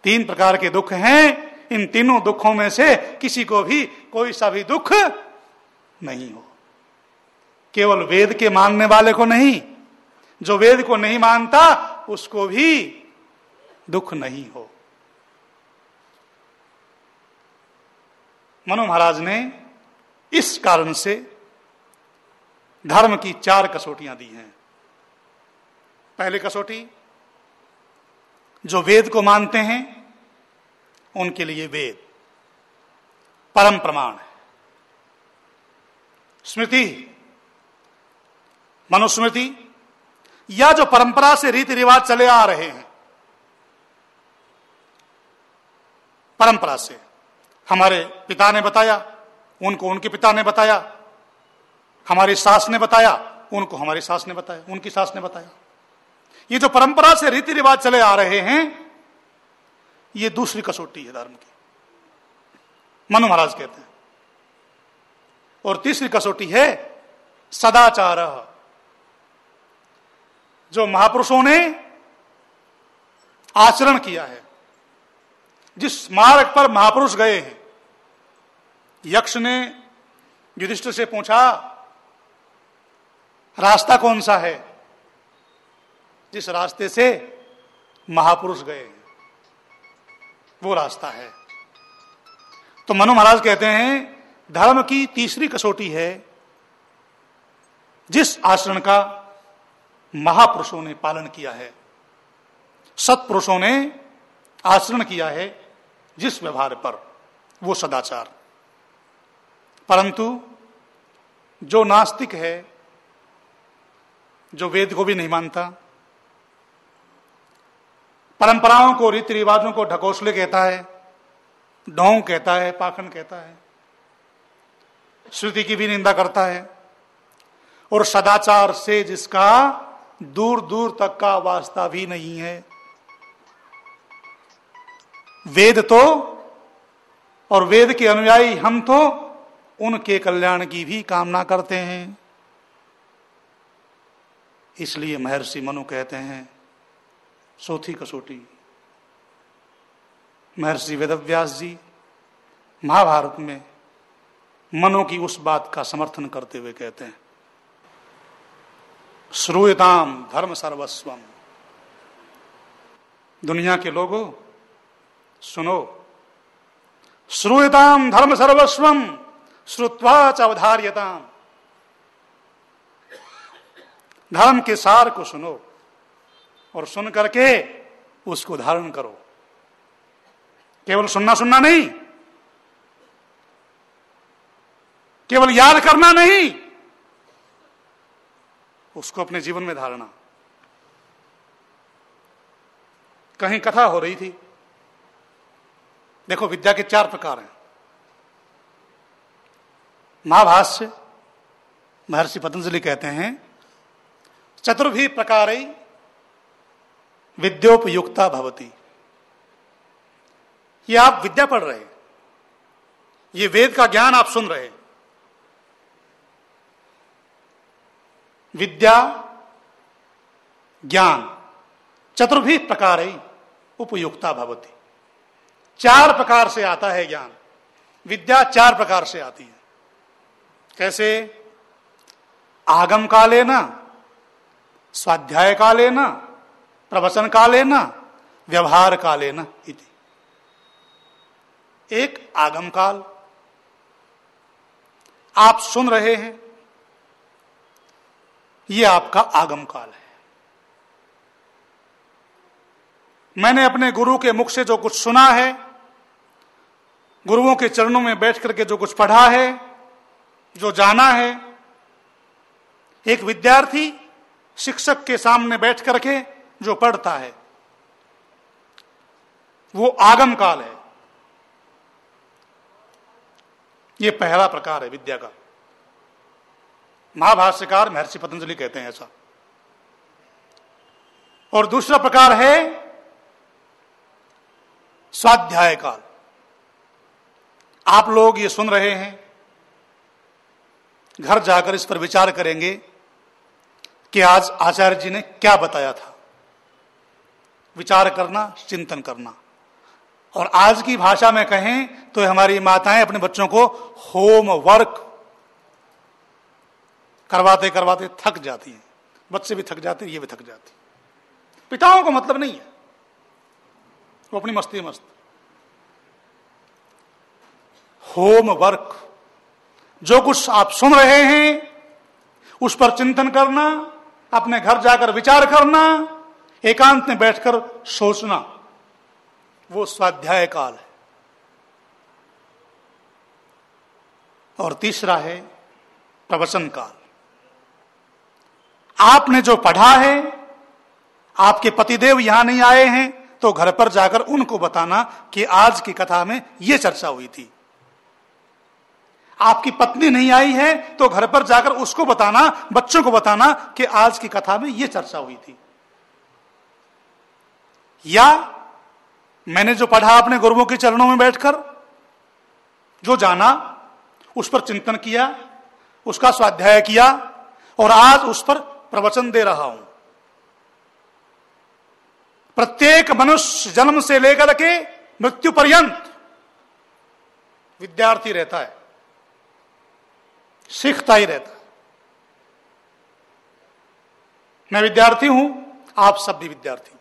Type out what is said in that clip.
तीन प्रकार के दुख हैं, इन तीनों दुखों में से किसी को भी कोई सा भी दुख नहीं हो। केवल वेद के मानने वाले को नहीं, जो वेद को नहीं मानता उसको भी दुख नहीं हो। मनु महाराज ने इस कारण से धर्म की 4 कसौटियां दी हैं। पहली कसौटी, जो वेद को मानते हैं उनके लिए वेद परम प्रमाण है। स्मृति, मनुस्मृति, या जो परंपरा से रीति रिवाज चले आ रहे हैं, परंपरा से हमारे पिता ने बताया, उनको उनके पिता ने बताया, हमारी सास ने बताया, उनको हमारी सास ने बताया, उनकी सास ने बताया। ये जो परंपरा से रीति रिवाज चले आ रहे हैं, ये दूसरी कसौटी है धर्म की, मनु महाराज कहते हैं। और तीसरी कसौटी है सदाचार, जो महापुरुषों ने आचरण किया है, जिस मार्ग पर महापुरुष गए हैं। यक्ष ने युधिष्ठिर से पूछा, रास्ता कौन सा है? जिस रास्ते से महापुरुष गए हैं वो रास्ता है। तो मनु महाराज कहते हैं धर्म की तीसरी कसौटी है जिस आचरण का महापुरुषों ने पालन किया है, सत्पुरुषों ने आचरण किया है, जिस व्यवहार पर, वो सदाचार। परंतु जो नास्तिक है, जो वेद को भी नहीं मानता, परंपराओं को, रीति रिवाजों को ढकोसले कहता है, ढोंग कहता है, पाखंड कहता है, श्रुति की भी निंदा करता है, और सदाचार से जिसका दूर दूर तक का वास्ता भी नहीं है। वेद तो और वेद के अनुयायी हम तो उनके कल्याण की भी कामना करते हैं। इसलिए महर्षि मनु कहते हैं चौथी कसौटी, महर्षि वेदव्यास जी महाभारत में मनु की उस बात का समर्थन करते हुए कहते हैं, श्रूयताम धर्म सर्वस्वम। दुनिया के लोगों सुनो, श्रूयताम धर्म सर्वस्वम श्रुत्वा च अवधार्यताम। धर्म के सार को सुनो और सुन करके उसको धारण करो। केवल सुनना सुनना नहीं, केवल याद करना नहीं, उसको अपने जीवन में धारणा। कहीं कथा हो रही थी, देखो विद्या के 4 प्रकार हैं। महाभाष्य महर्षि पतंजलि कहते हैं चतुर्भि प्रकारै विद्योपयुक्ता भवति। ये आप विद्या पढ़ रहे हैं, ये वेद का ज्ञान आप सुन रहे हैं। विद्या ज्ञान चतुर्भि प्रकारै उपयुक्ता भवति। 4 प्रकार से आता है ज्ञान। विद्या 4 प्रकार से आती है। कैसे? आगम कालेन, स्वाध्याय कालेन, प्रवचन कालेन, व्यवहार कालेन इति। एक आगम काल, आप सुन रहे हैं, यह आपका आगम काल है। मैंने अपने गुरु के मुख से जो कुछ सुना है, गुरुओं के चरणों में बैठ करके जो कुछ पढ़ा है, जो जाना है, एक विद्यार्थी शिक्षक के सामने बैठ करके जो पढ़ता है, वो आगम काल है। ये पहला प्रकार है विद्या का। महाभाष्यकार महर्षि पतंजलि कहते हैं ऐसा। और दूसरा प्रकार है स्वाध्याय काल। आप लोग ये सुन रहे हैं, घर जाकर इस पर विचार करेंगे कि आज आचार्य जी ने क्या बताया था। विचार करना, चिंतन करना, और आज की भाषा में कहें तो हमारी माताएं अपने बच्चों को होमवर्क करवाते करवाते थक जाती हैं। बच्चे भी थक जाते, ये भी थक जाती। पिताओं को मतलब नहीं है, वो अपनी मस्ती मस्त। होमवर्क, जो कुछ आप सुन रहे हैं उस पर चिंतन करना, अपने घर जाकर विचार करना, एकांत में बैठकर सोचना, वो स्वाध्याय काल है। और तीसरा है प्रवचन काल। आपने जो पढ़ा है, आपके पतिदेव यहां नहीं आए हैं तो घर पर जाकर उनको बताना कि आज की कथा में यह चर्चा हुई थी। आपकी पत्नी नहीं आई है तो घर पर जाकर उसको बताना, बच्चों को बताना कि आज की कथा में यह चर्चा हुई थी। या मैंने जो पढ़ा अपने गुरुओं के चरणों में बैठकर, जो जाना उस पर चिंतन किया, उसका स्वाध्याय किया और आज उस पर प्रवचन दे रहा हूं। प्रत्येक मनुष्य जन्म से लेकर के मृत्यु पर्यंत विद्यार्थी रहता है, सीखता ही रहता है। मैं विद्यार्थी हूं, आप सब भी विद्यार्थी।